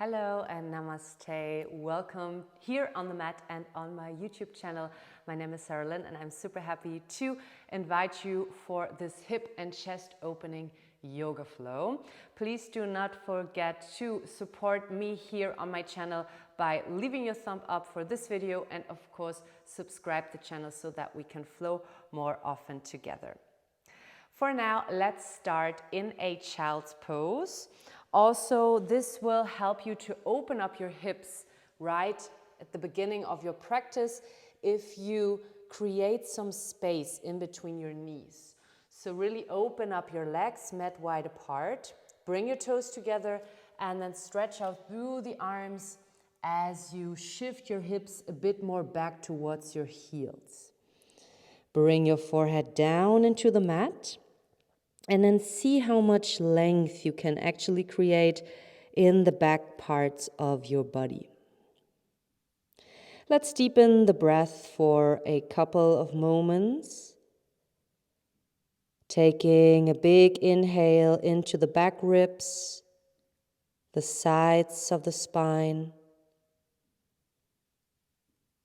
Hello and namaste. Welcome here on the mat and on my YouTube channel. My name is Sara Lyn and I'm super happy to invite you for this hip and chest opening yoga flow. Please do not forget to support me here on my channel by leaving your thumb up for this video and of course subscribe the channel so that we can flow more often together. For now, let's start in a child's pose. Also, this will help you to open up your hips right at the beginning of your practice if you create some space in between your knees. So really open up your legs, mat wide apart, bring your toes together and then stretch out through the arms as you shift your hips a bit more back towards your heels. Bring your forehead down into the mat. And then see how much length you can actually create in the back parts of your body. Let's deepen the breath for a couple of moments. Taking a big inhale into the back ribs, the sides of the spine,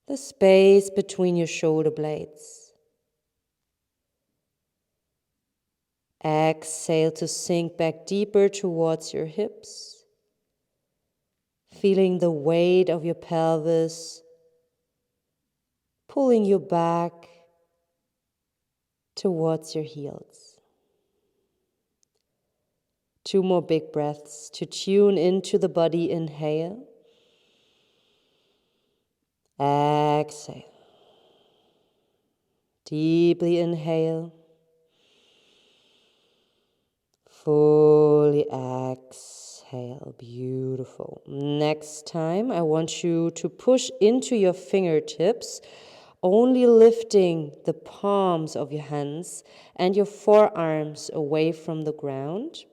the space between your shoulder blades. Exhale to sink back deeper towards your hips, feeling the weight of your pelvis, pulling you back towards your heels. 2 more big breaths to tune into the body. Inhale. Exhale. Deeply inhale. Fully exhale. Beautiful. Next time, I want you to push into your fingertips, only lifting the palms of your hands and your forearms away from the ground.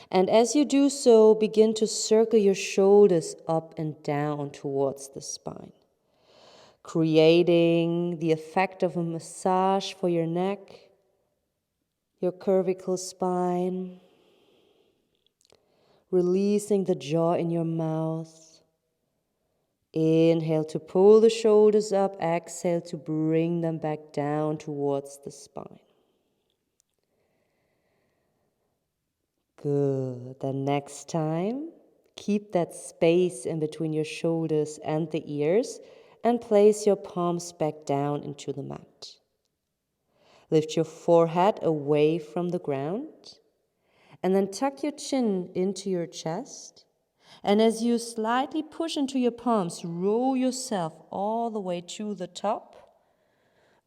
And as you do so, begin to circle your shoulders up and down towards the spine, creating the effect of a massage for your neck, your cervical spine, releasing the jaw in your mouth. Inhale to pull the shoulders up, exhale to bring them back down towards the spine. Good. Then next time, keep that space in between your shoulders and the ears and place your palms back down into the mat. Lift your forehead away from the ground and then tuck your chin into your chest. And as you slightly push into your palms, roll yourself all the way to the top,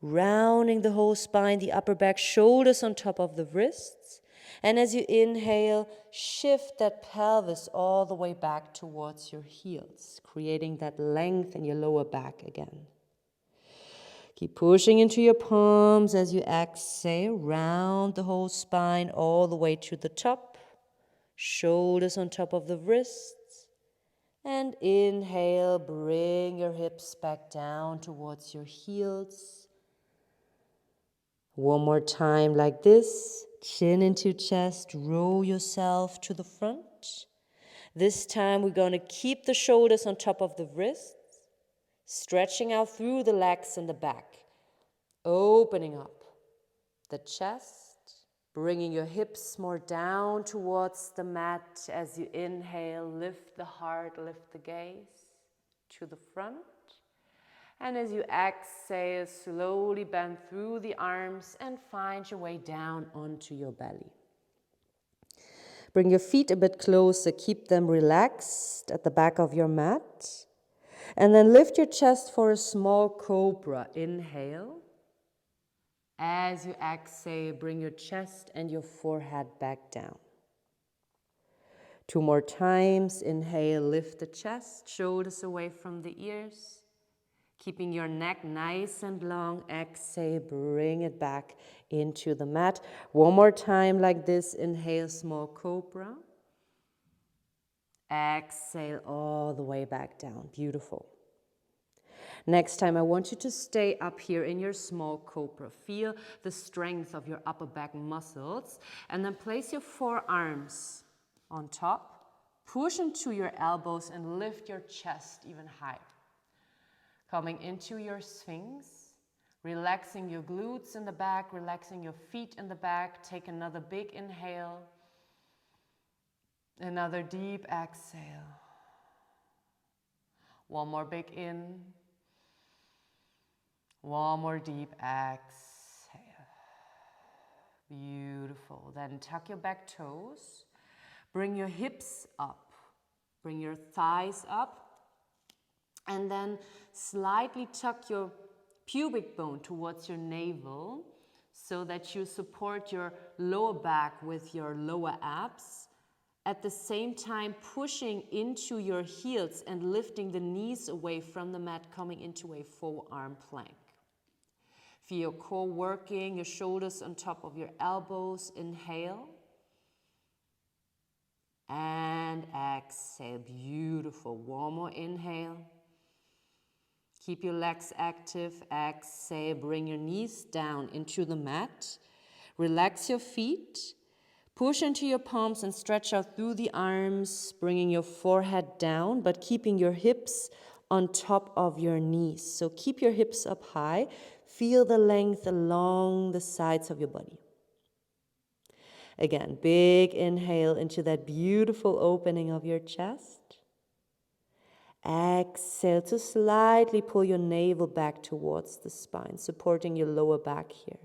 rounding the whole spine, the upper back, shoulders on top of the wrists. And as you inhale, shift that pelvis all the way back towards your heels, creating that length in your lower back again. Keep pushing into your palms as you exhale, round the whole spine all the way to the top, shoulders on top of the wrists. And inhale, bring your hips back down towards your heels. One more time like this, chin into chest, roll yourself to the front. This time we're going to keep the shoulders on top of the wrists, stretching out through the legs and the back, opening up the chest, bringing your hips more down towards the mat as you inhale, lift the heart, lift the gaze to the front. And as you exhale, slowly bend through the arms and find your way down onto your belly. Bring your feet a bit closer, keep them relaxed at the back of your mat. And then lift your chest for a small cobra. Inhale. As you exhale, bring your chest and your forehead back down. 2 more times. Inhale, lift the chest, shoulders away from the ears. Keeping your neck nice and long. Exhale, bring it back into the mat. 1 more time like this. Inhale, small cobra. Exhale all the way back down. Beautiful. Next time, I want you to stay up here in your small cobra. Feel the strength of your upper back muscles. And then place your forearms on top Push into your elbows and lift your chest even higher. Coming into your Sphinx, relaxing your glutes in the back, relaxing your feet in the back. Take another big inhale. Another deep exhale. One more big in. One more deep exhale. Beautiful. Then tuck your back toes. Bring your hips up. Bring your thighs up. And then slightly tuck your pubic bone towards your navel so that you support your lower back with your lower abs. At the same time, pushing into your heels and lifting the knees away from the mat, coming into a forearm plank. Feel your core working, your shoulders on top of your elbows. Inhale. And exhale. Beautiful. One more inhale. Keep your legs active. Exhale. Bring your knees down into the mat. Relax your feet. Push into your palms and stretch out through the arms, bringing your forehead down, but keeping your hips on top of your knees. So keep your hips up high. Feel the length along the sides of your body. Again, big inhale into that beautiful opening of your chest. Exhale to slightly pull your navel back towards the spine, supporting your lower back here.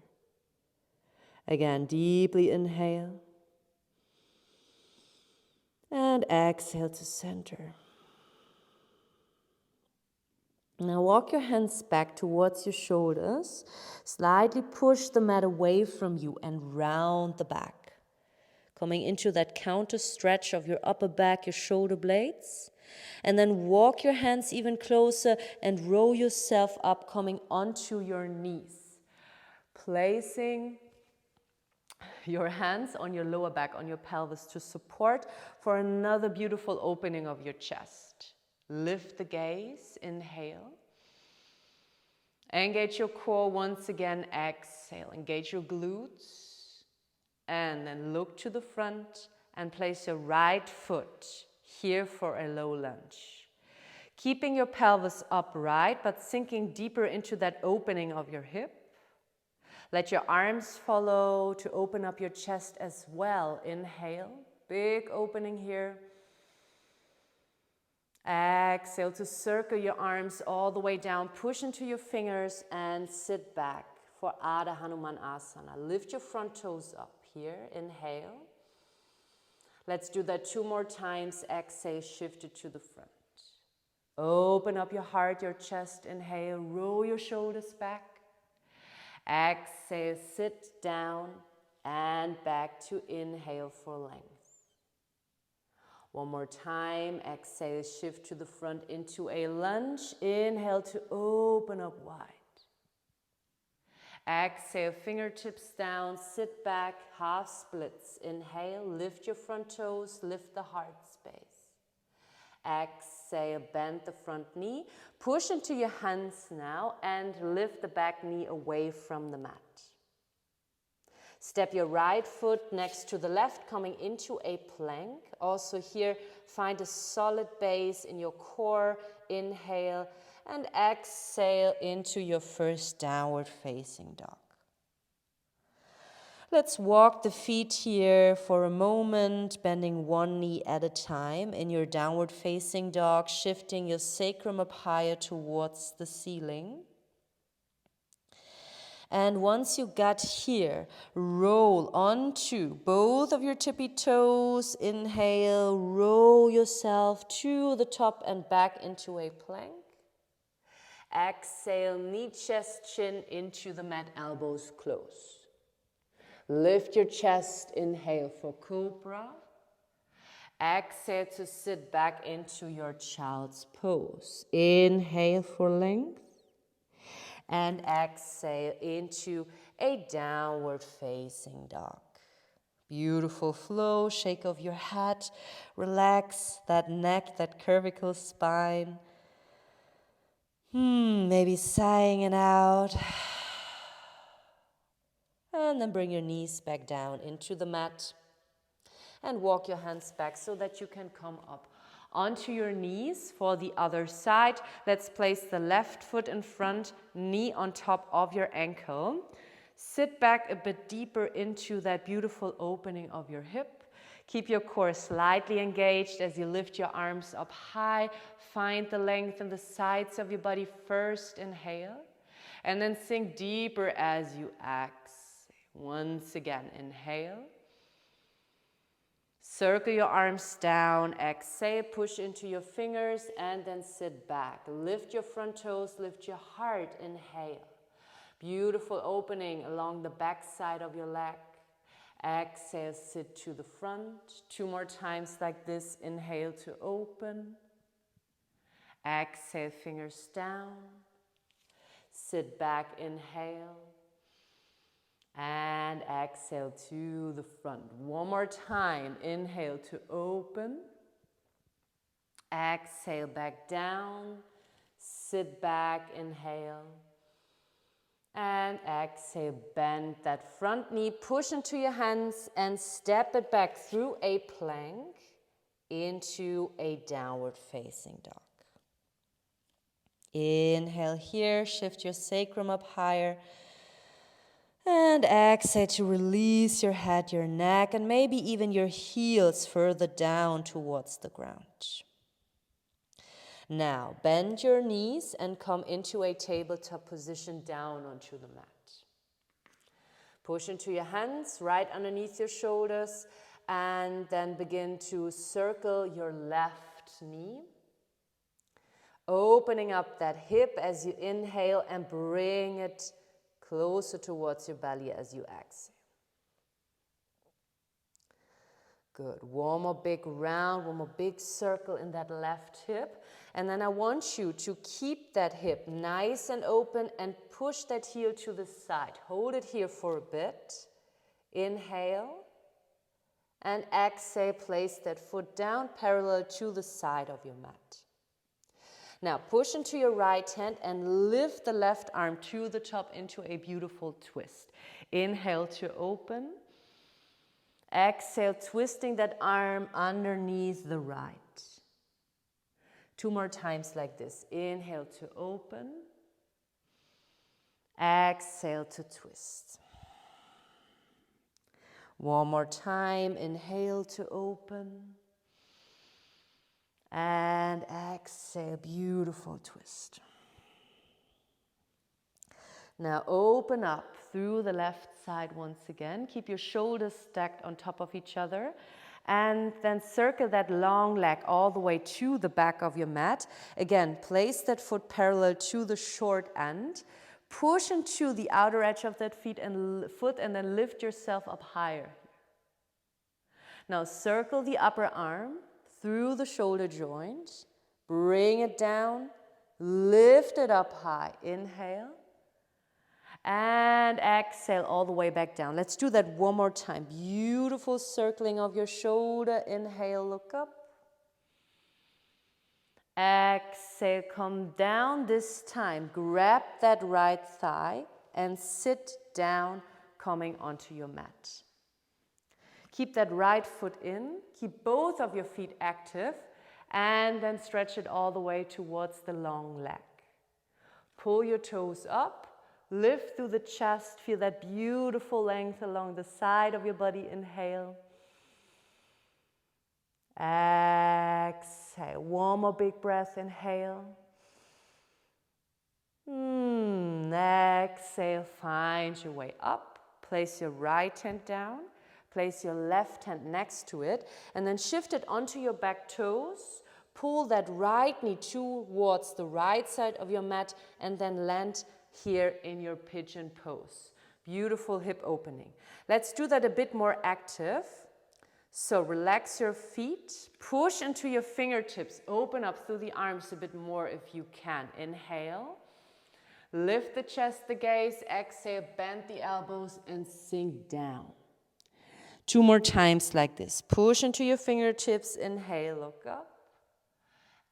Again, deeply inhale. And exhale to center. Now walk your hands back towards your shoulders. Slightly push the mat away from you and round the back. Coming into that counter stretch of your upper back, your shoulder blades. And then walk your hands even closer and roll yourself up, coming onto your knees. Placing your hands on your lower back, on your pelvis to support for another beautiful opening of your chest. Lift the gaze, inhale. Engage your core once again, exhale. Engage your glutes. And then look to the front and place your right foot here for a low lunge. Keeping your pelvis upright, but sinking deeper into that opening of your hip. Let your arms follow to open up your chest as well. Inhale, big opening here. Exhale to circle your arms all the way down. Push into your fingers and sit back for Adha Hanuman Asana. Lift your front toes up here. Inhale. Let's do that 2 more times. Exhale, shift it to the front. Open up your heart, your chest. Inhale, roll your shoulders back. Exhale, sit down and back to inhale for length. One more time. Exhale, shift to the front into a lunge. Inhale to open up wide. Exhale, fingertips down, sit back, half splits. Inhale, lift your front toes, lift the heart space. Exhale, bend the front knee. Push into your hands now and lift the back knee away from the mat. Step your right foot next to the left, coming into a plank. Also here, find a solid base in your core. Inhale and exhale into your first downward facing dog. Let's walk the feet here for a moment, bending one knee at a time in your downward facing dog, shifting your sacrum up higher towards the ceiling. And once you got here, roll onto both of your tippy toes. Inhale, roll yourself to the top and back into a plank. Exhale, knee, chest, chin into the mat, elbows close. Lift your chest, inhale for Cobra. Exhale to sit back into your child's pose. Inhale for length. And exhale into a downward facing dog. Beautiful flow, shake of your head. Relax that neck, that cervical spine. Maybe sighing it out. And then bring your knees back down into the mat. And walk your hands back so that you can come up onto your knees for the other side. Let's place the left foot in front, knee on top of your ankle. Sit back a bit deeper into that beautiful opening of your hip. Keep your core slightly engaged as you lift your arms up high. Find the length in the sides of your body first. Inhale. And then sink deeper as you exhale. Once again, inhale. Circle your arms down, exhale, push into your fingers, and then sit back. Lift your front toes, lift your heart, inhale. Beautiful opening along the back side of your leg. Exhale, sit to the front. 2 more times like this. Inhale to open. Exhale, fingers down. Sit back, inhale. And exhale to the front. 1 more time. Inhale to open. Exhale back down. Sit back, inhale. And exhale, bend that front knee. Push into your hands and step it back through a plank into a downward facing dog. Inhale here. Shift your sacrum up higher. And exhale to release your head, your neck, and maybe even your heels further down towards the ground. Now, bend your knees and come into a tabletop position down onto the mat. Push into your hands right underneath your shoulders, and then begin to circle your left knee. Opening up that hip as you inhale and bring it closer towards your belly as you exhale. Good. One more big round, one more big circle in that left hip. And then I want you to keep that hip nice and open and push that heel to the side. Hold it here for a bit. Inhale. And exhale, place that foot down parallel to the side of your mat. Now push into your right hand and lift the left arm to the top into a beautiful twist. Inhale to open. Exhale, twisting that arm underneath the right. 2 more times like this. Inhale to open. Exhale to twist. 1 more time. Inhale to open. And exhale, beautiful twist. Now open up through the left side once again. Keep your shoulders stacked on top of each other. And then circle that long leg all the way to the back of your mat. Again, place that foot parallel to the short end. Push into the outer edge of that foot and then lift yourself up higher. Now circle the upper arm through the shoulder joint, bring it down, lift it up high, inhale, and exhale all the way back down. Let's do that 1 more time. Beautiful circling of your shoulder, inhale, look up. Exhale, come down this time, grab that right thigh and sit down, coming onto your mat. Keep that right foot in, keep both of your feet active, and then stretch it all the way towards the long leg. Pull your toes up, lift through the chest, feel that beautiful length along the side of your body, inhale. Exhale, 1 more big breath, inhale. Exhale, find your way up, place your right hand down. Place your left hand next to it and then shift it onto your back toes. Pull that right knee towards the right side of your mat and then land here in your pigeon pose. Beautiful hip opening. Let's do that a bit more active. So relax your feet, push into your fingertips, open up through the arms a bit more if you can. Inhale, lift the chest, the gaze, exhale, bend the elbows and sink down. 2 more times like this. Push into your fingertips, inhale, look up.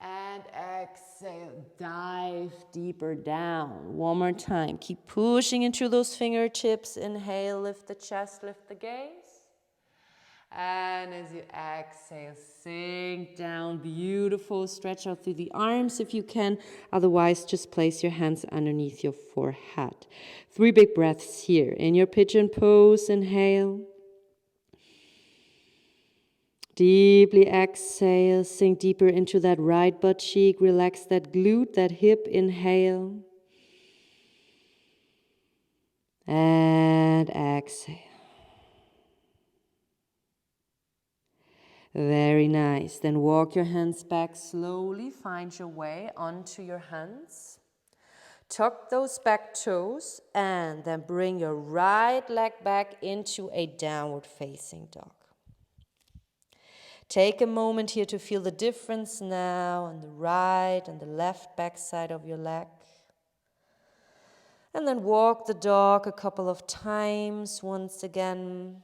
And exhale, dive deeper down. 1 more time. Keep pushing into those fingertips. Inhale, lift the chest, lift the gaze. And as you exhale, sink down. Beautiful. Stretch out through the arms if you can. Otherwise, just place your hands underneath your forehead. 3 big breaths here. In your pigeon pose, inhale. Deeply exhale. Sink deeper into that right butt cheek. Relax that glute, that hip. Inhale. And exhale. Very nice. Then walk your hands back slowly. Find your way onto your hands. Tuck those back toes and then bring your right leg back into a downward facing dog. Take a moment here to feel the difference now on the right and the left back side of your leg. And then walk the dog a couple of times once again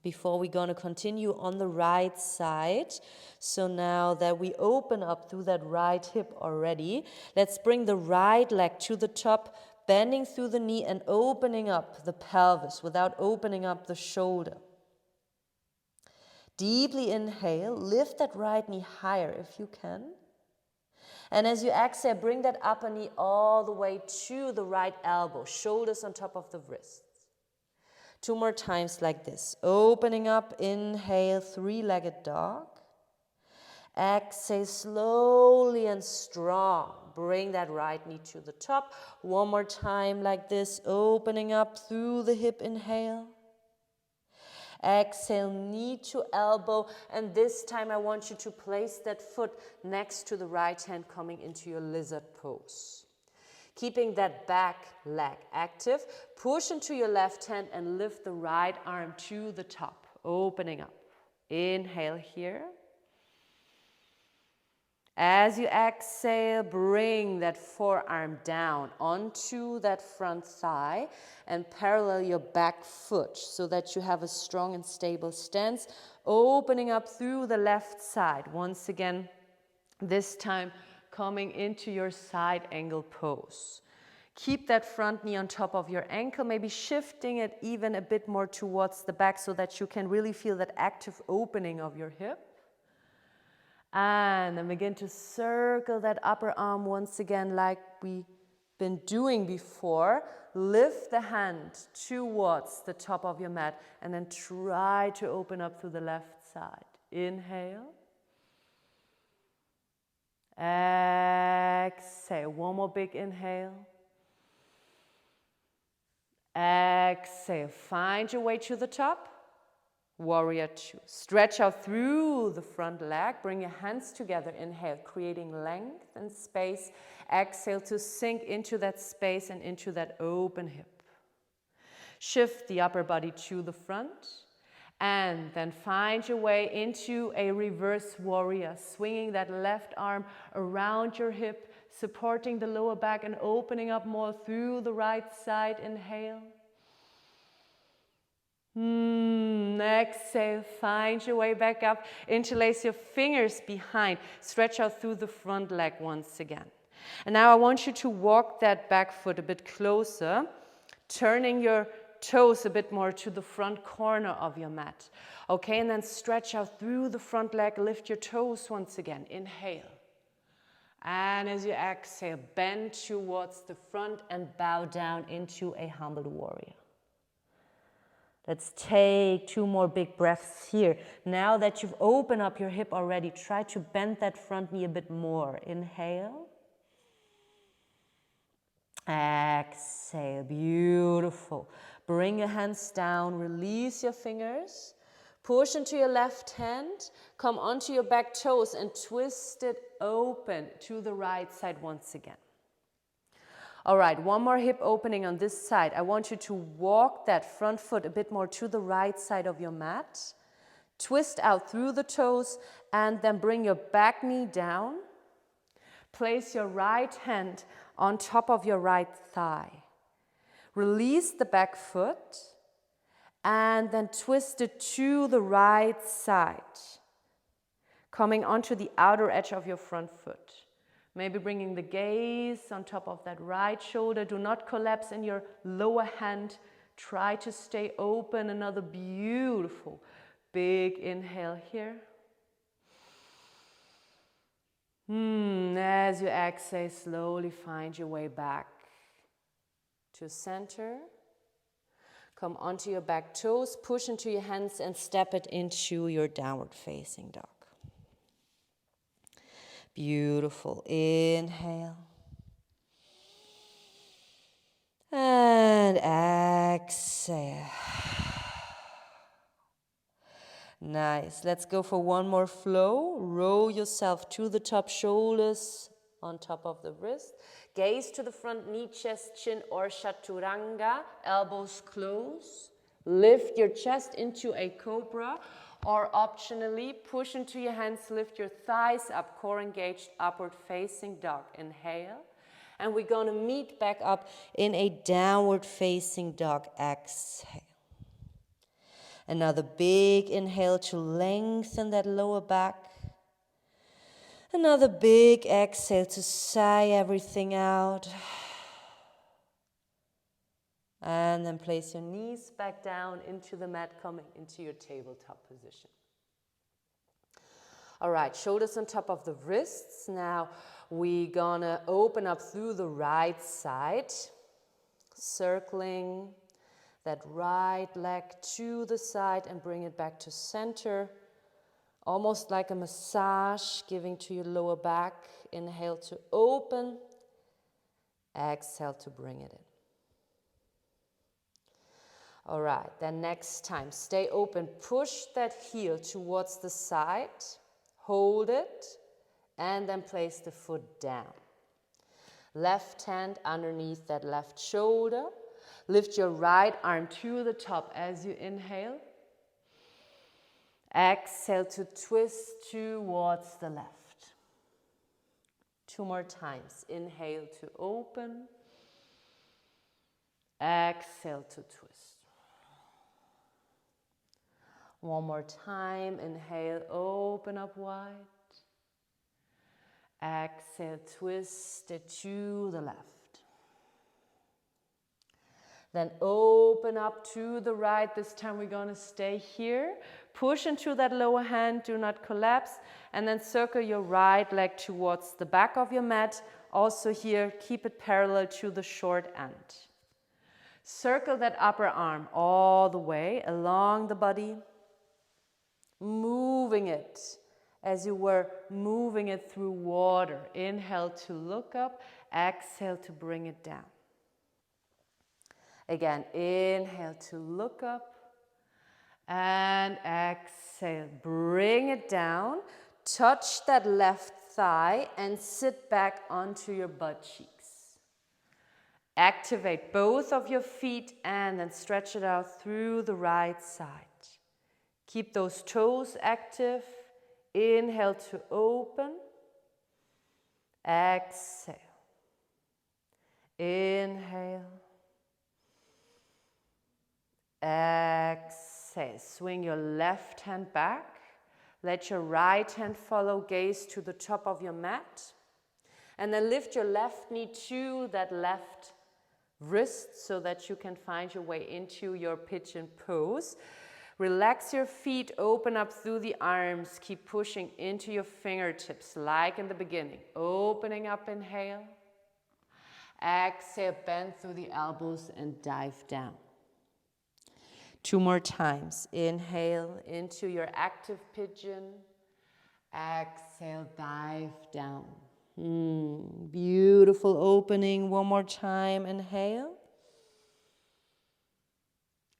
before we're going to continue on the right side. So now that we open up through that right hip already, let's bring the right leg to the top, bending through the knee and opening up the pelvis without opening up the shoulder. Deeply inhale, lift that right knee higher if you can. And as you exhale, bring that upper knee all the way to the right elbow, shoulders on top of the wrists. 2 more times like this. Opening up, inhale, 3-legged dog. Exhale slowly and strong. Bring that right knee to the top. 1 more time like this. Opening up through the hip, inhale. Exhale, knee to elbow. And this time I want you to place that foot next to the right hand, coming into your lizard pose. Keeping that back leg active, push into your left hand and lift the right arm to the top, opening up. Inhale here. As you exhale, bring that forearm down onto that front thigh and parallel your back foot so that you have a strong and stable stance, opening up through the left side. Once again, this time coming into your side angle pose. Keep that front knee on top of your ankle, maybe shifting it even a bit more towards the back so that you can really feel that active opening of your hip. And then begin to circle that upper arm once again like we've been doing before. Lift the hand towards the top of your mat and then try to open up through the left side. Inhale. Exhale. 1 more big inhale. Exhale. Find your way to the top. Warrior 2. Stretch out through the front leg. Bring your hands together. Inhale, creating length and space. Exhale to sink into that space and into that open hip. Shift the upper body to the front. And then find your way into a reverse warrior, swinging that left arm around your hip, supporting the lower back and opening up more through the right side. Inhale. Exhale, find your way back up. Interlace your fingers behind. Stretch out through the front leg once again. And now I want you to walk that back foot a bit closer, turning your toes a bit more to the front corner of your mat. Okay, and then stretch out through the front leg. Lift your toes once again. Inhale. And as you exhale, bend towards the front and bow down into a humbled warrior. Let's take 2 more big breaths here. Now that you've opened up your hip already, try to bend that front knee a bit more. Inhale. Exhale. Beautiful. Bring your hands down. Release your fingers. Push into your left hand. Come onto your back toes and twist it open to the right side once again. All right, 1 more hip opening on this side. I want you to walk that front foot a bit more to the right side of your mat. Twist out through the toes and then bring your back knee down. Place your right hand on top of your right thigh. Release the back foot and then twist it to the right side, coming onto the outer edge of your front foot. Maybe bringing the gaze on top of that right shoulder. Do not collapse in your lower hand. Try to stay open. Another beautiful Big inhale here. As you exhale, slowly find your way back to center. Come onto your back toes, push into your hands and step it into your downward facing dog. Beautiful. Inhale. And exhale. Nice. Let's go for one more flow. Roll yourself to the top, shoulders on top of the wrist. Gaze to the front, knee, chest, chin, or chaturanga. Elbows close. Lift your chest into a cobra, or optionally push into your hands, lift your thighs up, core engaged, upward facing dog. Inhale. And we're going to meet back up in a downward facing dog. Exhale. Another big inhale to lengthen that lower back. Another big exhale to sigh everything out. And then place your knees back down into the mat, coming into your tabletop position. All right, shoulders on top of the wrists. Now we're gonna open up through the right side, circling that right leg to the side and bring it back to center. Almost like a massage, giving to your lower back. Inhale to open. Exhale to bring it in. All right, then next time, stay open. Push that heel towards the side. Hold it. And then place the foot down. Left hand underneath that left shoulder. Lift your right arm to the top as you inhale. Exhale to twist towards the left. 2 more times. Inhale to open. Exhale to twist. 1 more time. Inhale, open up wide. Exhale, twist it to the left. Then open up to the right. This time we're going to stay here. Push into that lower hand. Do not collapse. And then circle your right leg towards the back of your mat. Also here, keep it parallel to the short end. Circle that upper arm all the way along the body. Moving it as you were moving it through water. Inhale to look up. Exhale to bring it down. Again, inhale to look up. And exhale, bring it down. Touch that left thigh and sit back onto your butt cheeks. Activate both of your feet and then stretch it out through the right side. Keep those toes active. Inhale to open. Exhale. Inhale. Exhale. Swing your left hand back. Let your right hand follow. Gaze to the top of your mat. And then lift your left knee to that left wrist so that you can find your way into your pigeon pose. Relax your feet, open up through the arms. Keep pushing into your fingertips like in the beginning. Opening up, inhale. Exhale, bend through the elbows and dive down. 2 more times. Inhale into your active pigeon. Exhale, dive down. Beautiful opening. 1 more time. Inhale.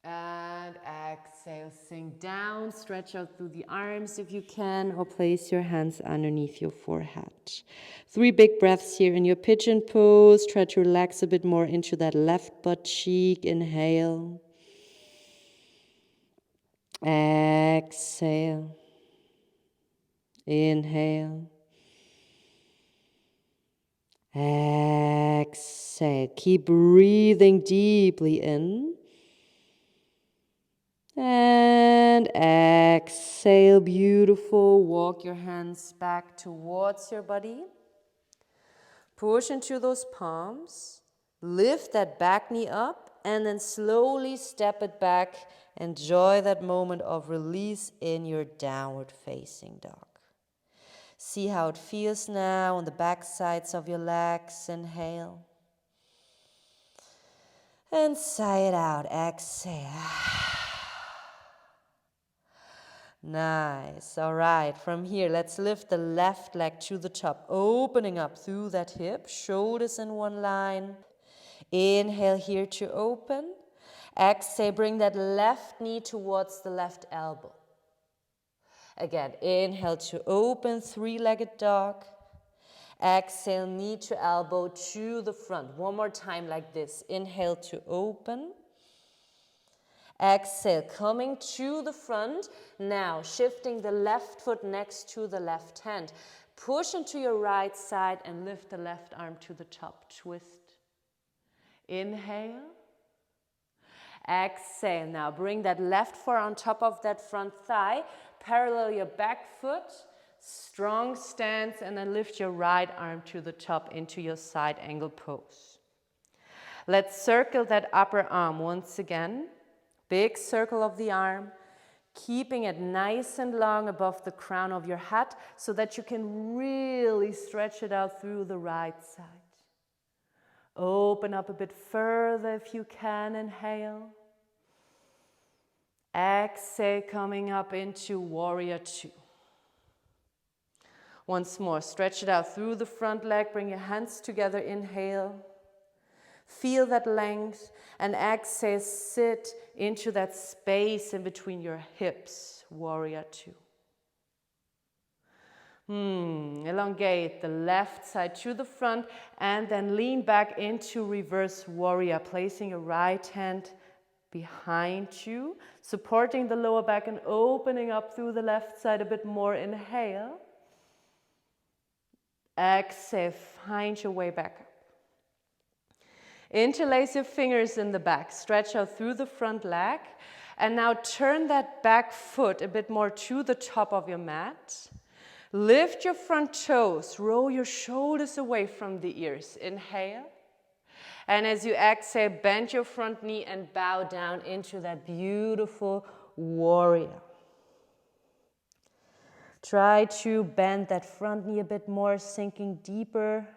And exhale, sink down, stretch out through the arms if you can, or place your hands underneath your forehead. 3 big breaths here in your pigeon pose. Try to relax a bit more into that left butt cheek. Inhale. Exhale. Inhale. Exhale. Keep breathing deeply in. And exhale, beautiful. Walk your hands back towards your body. Push into those palms. Lift that back knee up and then slowly step it back. Enjoy that moment of release in your downward facing dog. See how it feels now on the back sides of your legs. Inhale. And sigh it out. Exhale. Nice. All right. From here, let's lift the left leg to the top, opening up through that hip, shoulders in one line. Inhale here to open. Exhale, bring that left knee towards the left elbow. Again, inhale to open, three-legged dog. Exhale, knee to elbow to the front. One more time like this. Inhale to open. Exhale, coming to the front. Now, shifting the left foot next to the left hand. Push into your right side and lift the left arm to the top. Twist. Inhale. Exhale. Now, bring that left foot on top of that front thigh. Parallel your back foot. Strong stance, and then lift your right arm to the top into your side angle pose. Let's circle that upper arm once again. Big circle of the arm, keeping it nice and long above the crown of your head so that you can really stretch it out through the right side. Open up a bit further if you can. Inhale. Exhale, coming up into Warrior Two. Once more, stretch it out through the front leg. Bring your hands together. Inhale. Feel that length, and exhale, sit into that space in between your hips, Warrior Two. Elongate the left side to the front, and then lean back into reverse warrior, placing your right hand behind you, supporting the lower back and opening up through the left side a bit more. Inhale. Exhale, find your way back up. Interlace your fingers in the back, stretch out through the front leg, and now turn that back foot a bit more to the top of your mat. Lift your front toes, roll your shoulders away from the ears. Inhale. And as you exhale, bend your front knee and bow down into that beautiful warrior. Try to bend that front knee a bit more, sinking deeper.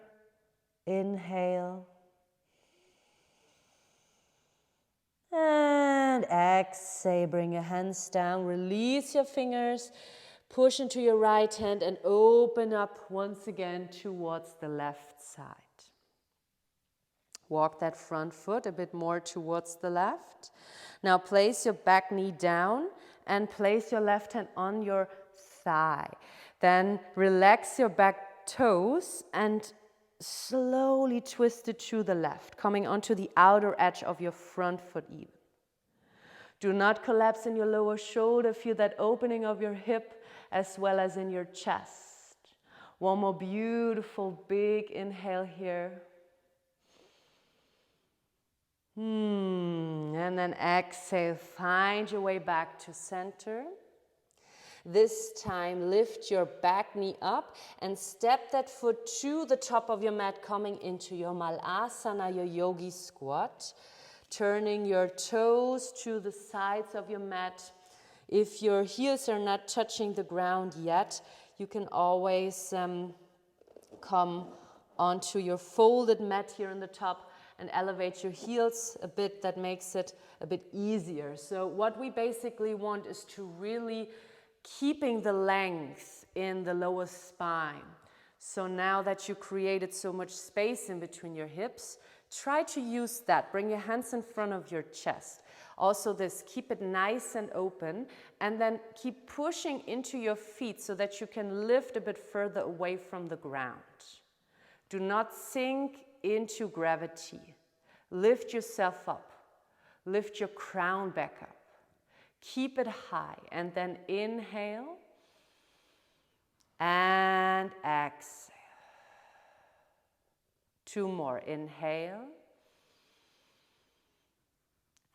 Inhale. And exhale, bring your hands down, release your fingers, push into your right hand and open up once again towards the left side. Walk that front foot a bit more towards the left. Now place your back knee down and place your left hand on your thigh. Then relax your back toes and slowly twist it to the left, coming onto the outer edge of your front foot even. Do not collapse in your lower shoulder. Feel that opening of your hip as well as in your chest. One more beautiful big inhale here. And then exhale, find your way back to center. This time, lift your back knee up and step that foot to the top of your mat, coming into your Malasana, your yogi squat. Turning your toes to the sides of your mat. If your heels are not touching the ground yet, you can always come onto your folded mat here on the top and elevate your heels a bit. That makes it a bit easier. So what we basically want is to really keeping the length in the lower spine. So now that you created so much space in between your hips, try to use that. Bring your hands in front of your chest. Also this, keep it nice and open, and then keep pushing into your feet so that you can lift a bit further away from the ground. Do not sink into gravity. Lift yourself up. Lift your crown back up. Keep it high, and then inhale and exhale. Two more. Inhale.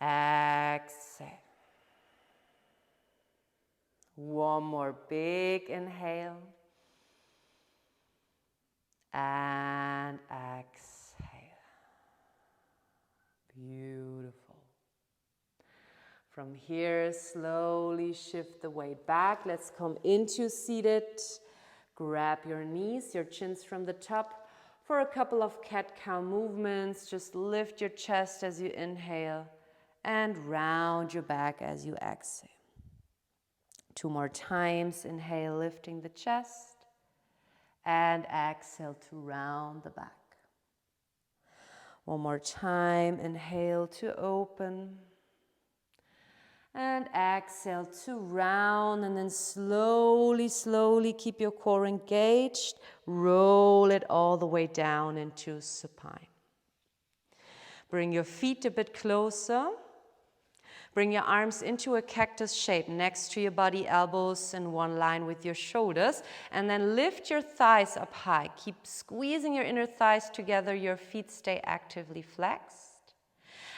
Exhale. One more big inhale. And exhale. Beautiful. From here, slowly shift the weight back. Let's come into seated. Grab your knees, your chins from the top. For a couple of cat-cow movements, just lift your chest as you inhale and round your back as you exhale. 2 more times. Inhale, lifting the chest, and exhale to round the back. 1 more time. Inhale to open, and exhale to round, and then slowly, slowly keep your core engaged. Roll it all the way down into supine. Bring your feet a bit closer. Bring your arms into a cactus shape next to your body, elbows in one line with your shoulders, and then lift your thighs up high. Keep squeezing your inner thighs together. Your feet stay actively flexed.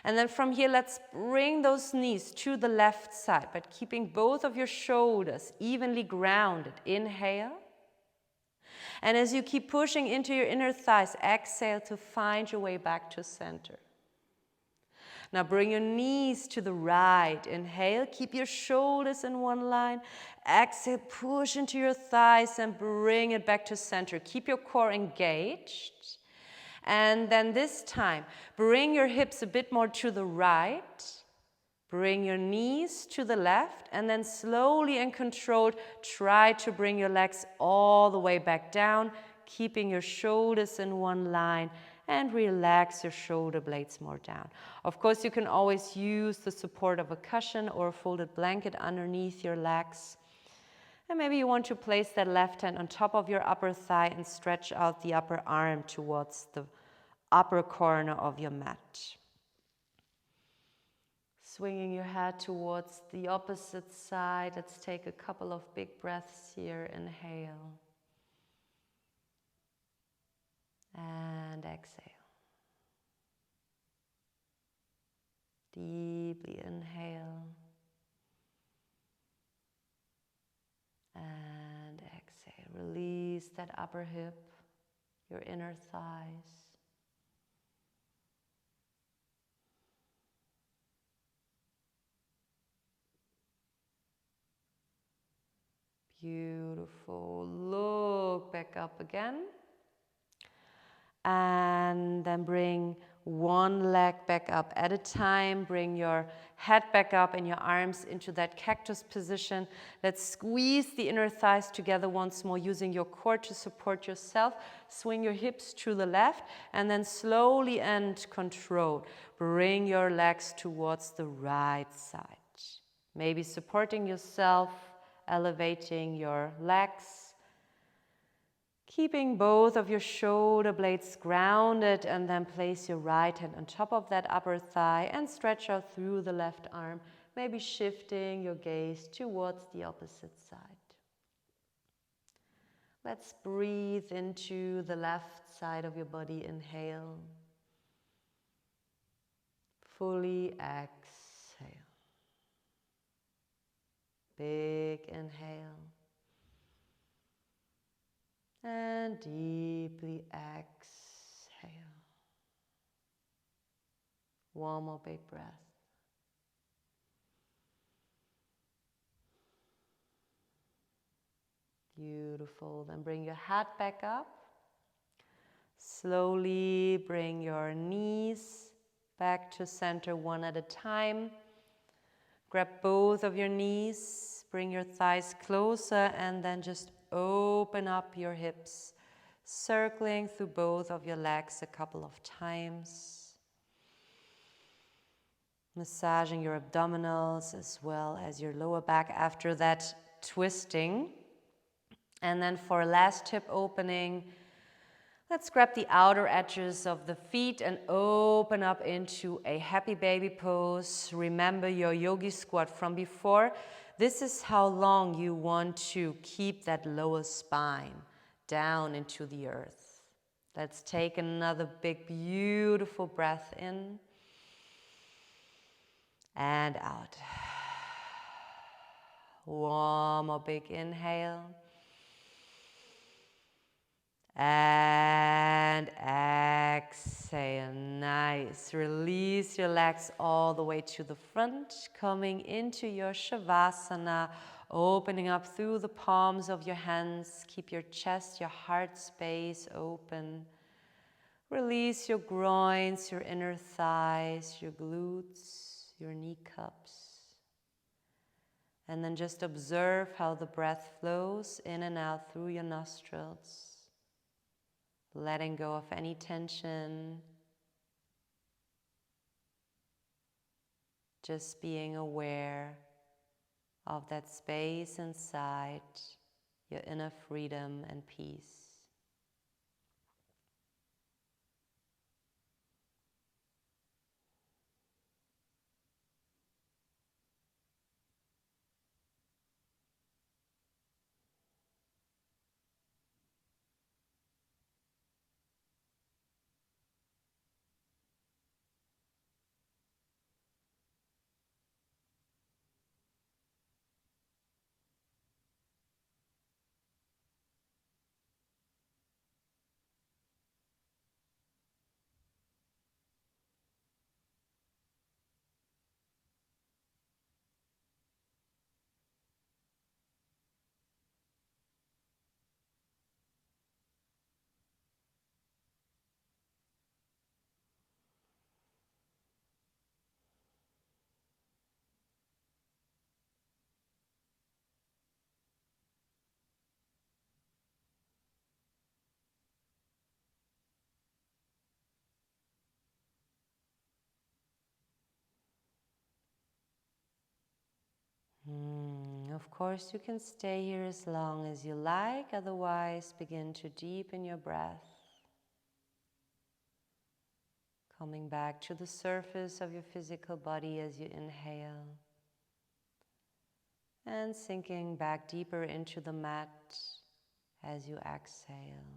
And then from here, let's bring those knees to the left side, but keeping both of your shoulders evenly grounded. Inhale. And as you keep pushing into your inner thighs, exhale to find your way back to center. Now bring your knees to the right. Inhale, keep your shoulders in one line. Exhale, push into your thighs and bring it back to center. Keep your core engaged. And then this time, bring your hips a bit more to the right. Bring your knees to the left. And then slowly and controlled, try to bring your legs all the way back down, keeping your shoulders in one line. And relax your shoulder blades more down. Of course, you can always use the support of a cushion or a folded blanket underneath your legs. And maybe you want to place that left hand on top of your upper thigh and stretch out the upper arm towards the upper corner of your mat. Swinging your head towards the opposite side. Let's take a couple of big breaths here. Inhale. And exhale. Deeply inhale. And exhale. Release that upper hip, your inner thighs. Beautiful. Look back up again. And then bring one leg back up at a time. Bring your head back up and your arms into that cactus position. Let's squeeze the inner thighs together once more, using your core to support yourself. Swing your hips to the left, and then slowly and controlled, bring your legs towards the right side. Maybe supporting yourself, elevating your legs. Keeping both of your shoulder blades grounded, and then place your right hand on top of that upper thigh and stretch out through the left arm, maybe shifting your gaze towards the opposite side. Let's breathe into the left side of your body. Inhale. Fully exhale. Big inhale. And deeply exhale. One more big breath. Beautiful. Then bring your head back up. Slowly bring your knees back to center one at a time. Grab both of your knees. Bring your thighs closer, and then just open up your hips, circling through both of your legs a couple of times. Massaging your abdominals as well as your lower back after that twisting. And then for a last hip opening, let's grab the outer edges of the feet and open up into a happy baby pose. Remember your yogi squat from before. This is how long you want to keep that lower spine down into the earth. Let's take another big, beautiful breath in and out. One more big inhale. And exhale. Nice. Release Release your legs all the way to the front, coming into your Savasana, opening up through the palms of your hands. Keep your chest, your heart space open. Release your groins, your inner thighs, your glutes, your kneecaps. And then just observe how the breath flows in and out through your nostrils, letting go of any tension, just being aware of that space inside, your inner freedom and peace. Of course, you can stay here as long as you like, otherwise begin to deepen your breath. Coming back to the surface of your physical body as you inhale. And sinking back deeper into the mat as you exhale.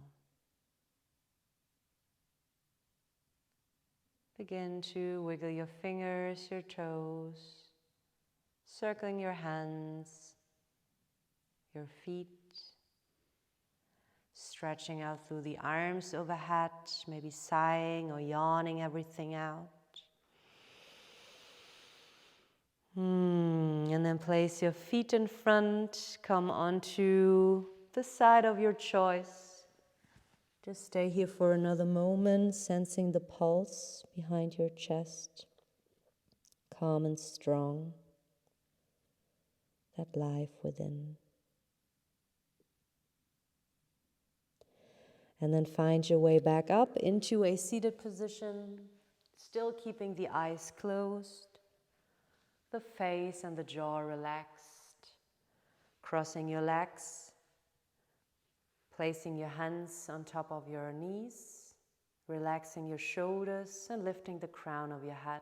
Begin to wiggle your fingers, your toes, circling your hands, your feet, stretching out through the arms overhead, maybe sighing or yawning everything out. And then place your feet in front, come onto the side of your choice. Just stay here for another moment, sensing the pulse behind your chest, calm and strong, that life within. And then find your way back up into a seated position, still keeping the eyes closed, the face and the jaw relaxed, crossing your legs, placing your hands on top of your knees, relaxing your shoulders and lifting the crown of your head,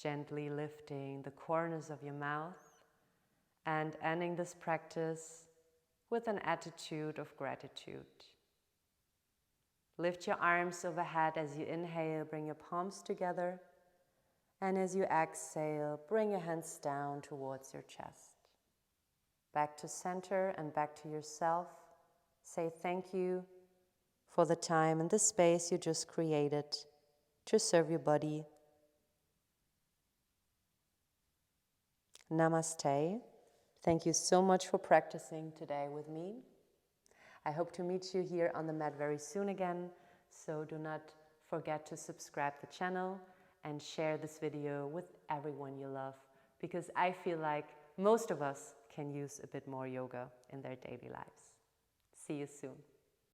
gently lifting the corners of your mouth, and ending this practice with an attitude of gratitude. Lift your arms overhead as you inhale, bring your palms together, and as you exhale, bring your hands down towards your chest. Back to center and back to yourself. Say thank you for the time and the space you just created to serve your body. Namaste. Thank you so much for practicing today with me. I hope to meet you here on the mat very soon again, so do not forget to subscribe to the channel and share this video with everyone you love, because I feel like most of us can use a bit more yoga in their daily lives. See you soon.